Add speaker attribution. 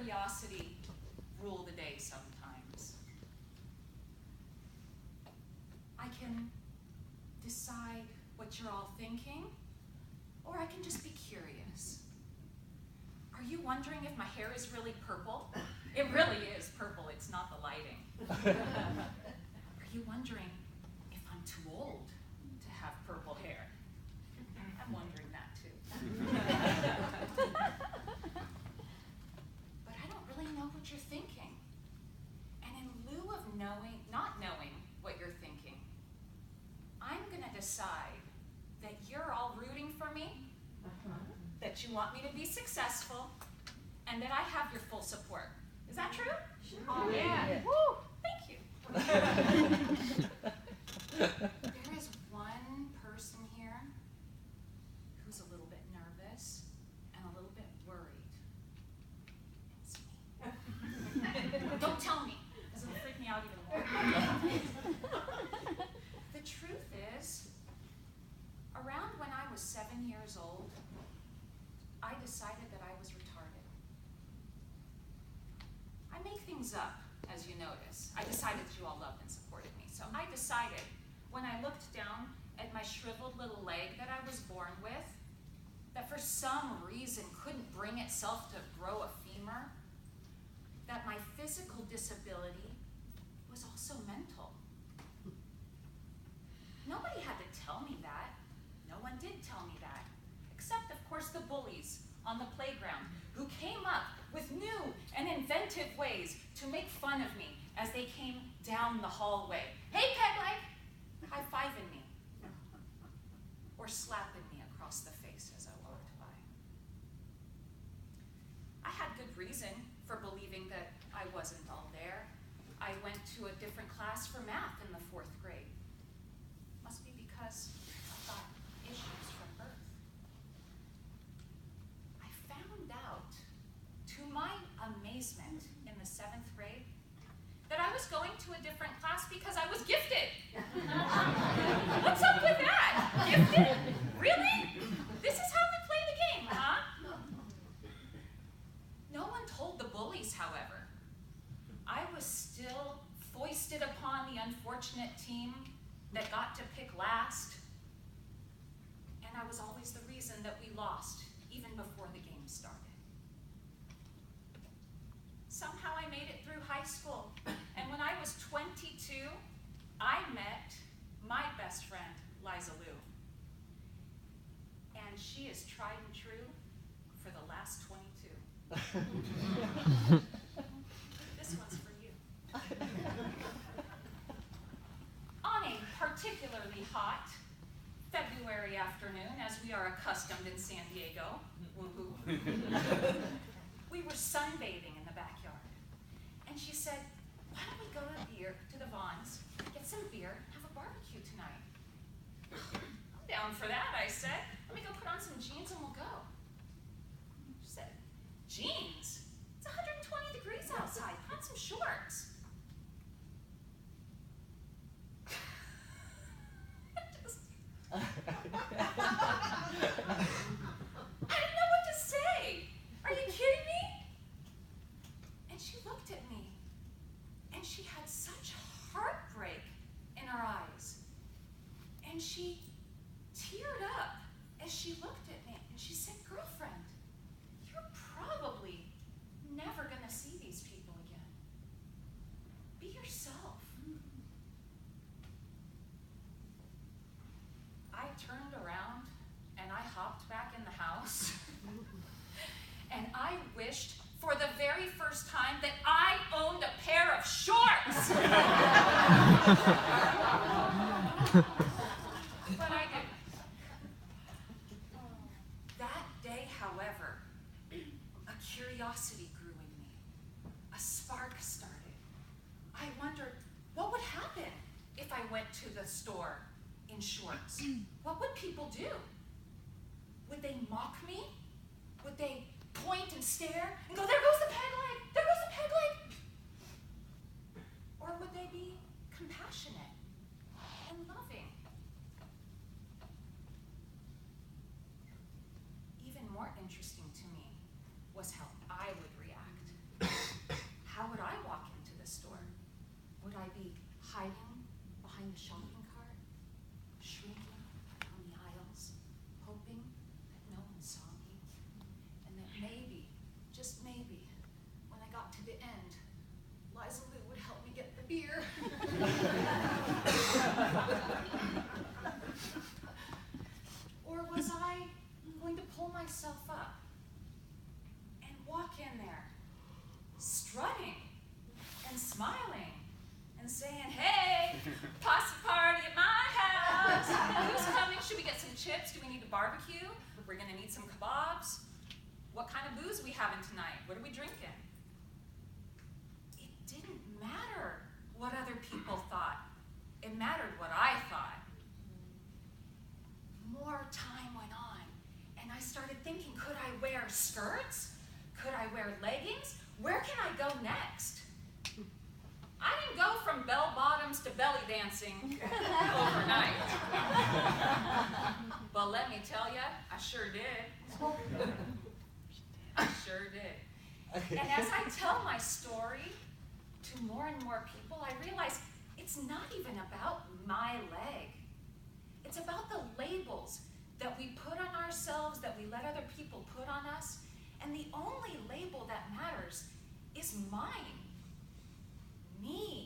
Speaker 1: curiosity rule the day sometimes. I can decide what you're all thinking, or I can just be curious. Are you wondering if my hair is really purple? It really is purple, it's not the lighting. Are you wondering if I'm too old to have purple hair? I'm wondering that too. But I don't really know what you're thinking. And in lieu of not knowing what you're thinking, I'm gonna decide that you're all rooting for me, that you want me to be successful, and that I have your full support. Is that true?
Speaker 2: Sure.
Speaker 1: Oh, yeah.
Speaker 2: Yeah.
Speaker 1: Woo! Thank you. There is one person here who's a little bit nervous and a little bit worried. It's me. Don't tell me, because it'll freak me out even more. The truth is, around when I was 7 years old, I decided that I was retarded. I make things up, as you notice. I decided that you all loved and supported me. So I decided, when I looked down at my shriveled little leg that I was born with, that for some reason couldn't bring itself to grow a femur, that my physical disability was also mental. Nobody had to tell me that. No one did tell me that, except, of course, the bullies on the playground who came up with new and inventive ways to make fun of me as they came down the hallway. Hey, peg leg! High-fiving me. Or slapping me across the face as I walked by. I had good reason for believing that I wasn't all there. I went to a different class for math in the 4th grade. Must be because I got issues from birth. I found out, to my amazement in the 7th grade, that I was going to a different class because I was gifted. What's up with that? Gifted? Really? This is how we play the game, huh? No one told the bullies, however. I was still foisted upon the unfortunate team that got to pick last. And I was always the reason that we lost, even before the game started. Somehow I made it through high school. And when I was 22, I met my best friend, Liza Lou. And she is tried and true for the last 22. This one's for you. On a particularly hot February afternoon, as we are accustomed in San Diego, woohoo, we were sunbathing in the backyard. And she said, why don't we go to the Vons, get some beer, and have a barbecue tonight? I'm down for that, I said. Let me go put on some jeans and we'll go. She said, jeans? It's 120 degrees outside. Put on some shorts. I didn't know what to say. Are you kidding me? And she looked at me, and she had such heartbreak in her eyes. And she teared up as she looked at me, and she said, girlfriend, you're probably never gonna see these people again. Be yourself. I turned around and I hopped back in the house and I wished for the very first time that I owned a pair of shorts. But I didn't. That day, however, a curiosity grew in me. A spark started. I wondered what would happen if I went to the store in shorts. What would people do? Would they mock me? Would they point and stare and go, there goes the peg leg, there goes the peg leg? Or would they be compassionate and loving? Even more interesting to me was how I would react. the shopping cart, shrinking on the aisles, hoping that no one saw me, and that maybe, just maybe, when I got to the end, Liza Lou would help me get the beer. Or was I going to pull myself up and walk in there, strutting and smiling and saying, hey, pasta party at my house. Who's coming? Should we get some chips? Do we need a barbecue? We're going to need some kebabs. What kind of booze are we having tonight? What are we drinking? It didn't matter what other people thought. It mattered what I thought. More time went on, and I started thinking, could I wear skirts? Could I wear leggings? Where can I go next? I didn't go from bell bottoms to belly dancing overnight. But let me tell you, I sure did. I sure did. And as I tell my story to more and more people, I realize it's not even about my leg. It's about the labels that we put on ourselves, that we let other people put on us. And the only label that matters is mine. Me.